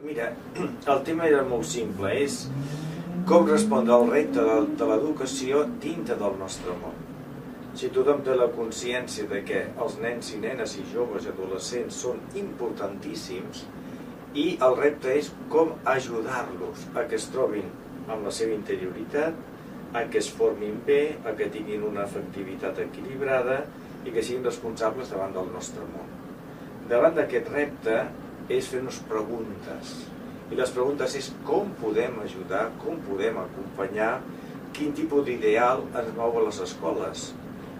Mira, el tema era molt simple, és com respondre al repte de l'educació dintre del nostre món. Si tothom té la consciència de que els nens i nenes i joves i adolescents són importantíssims i el repte és com ajudar-los a que es trobin amb la seva interioritat, a que es formin bé, a que tinguin una afectivitat equilibrada i que siguin responsables davant del nostre món. Davant d'aquest repte és fer-nos preguntes. I les preguntes és com podem ajudar, com podem acompanyar, quin tipus d'ideal ens mou a les escoles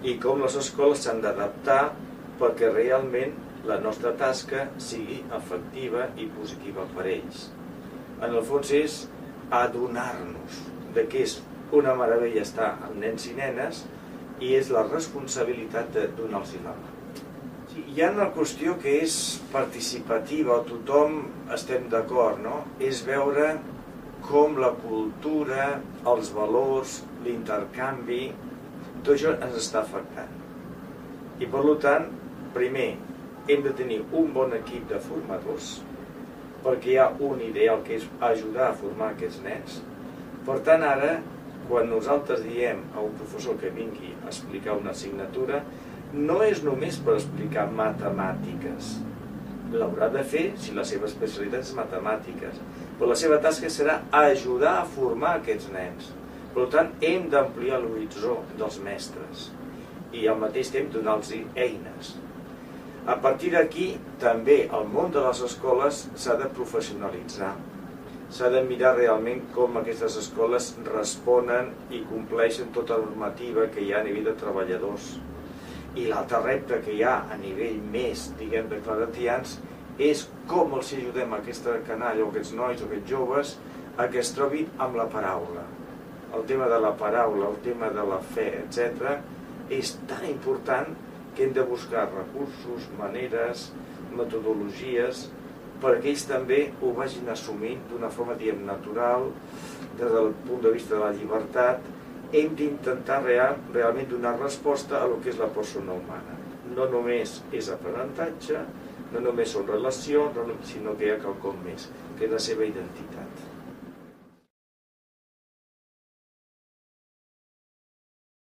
i com les escoles s'han d'adaptar perquè realment la nostra tasca sigui efectiva i positiva per ells. En el fons és adonar-nos de que és una meravella estar amb nens i nenes i és la responsabilitat de donar-los la mà. Hi ha una qüestió que és participativa, o tothom estem d'acord, no? És veure com la cultura, els valors, l'intercanvi, tot això ens està afectant. I per tant, primer, hem de tenir un bon equip de formadors, perquè hi ha un ideal que és ajudar a formar aquests nens. Per tant, ara, quan nosaltres diem a un professor que vingui a explicar una assignatura, no és només per explicar matemàtiques. L'haurà de fer si la seva especialitat és matemàtiques, però la seva tasca serà ajudar a formar aquests nens. Per tant, hem d'ampliar l'horitzó dels mestres i al mateix temps donar-los eines. A partir d'aquí, també el món de les escoles s'ha de professionalitzar. S'ha de mirar realment com aquestes escoles responen i compleixen tota la normativa que hi ha a nivell de treballadors. I l'altre repte que hi ha a nivell més, diguem, de claretians, és com els ajudem a aquesta canalla o aquests nois o aquests joves a que es trobin amb la paraula. El tema de la paraula, el tema de la fe, etc., és tan important que hem de buscar recursos, maneres, metodologies, perquè ells també ho vagin assumint d'una forma, diguem, natural, des del punt de vista de la llibertat. Hem d'intentar realment donar resposta a lo que és la persona humana. No només és aprenentatge, no només són relacions, sinó que hi ha quelcom més, que és la seva identitat.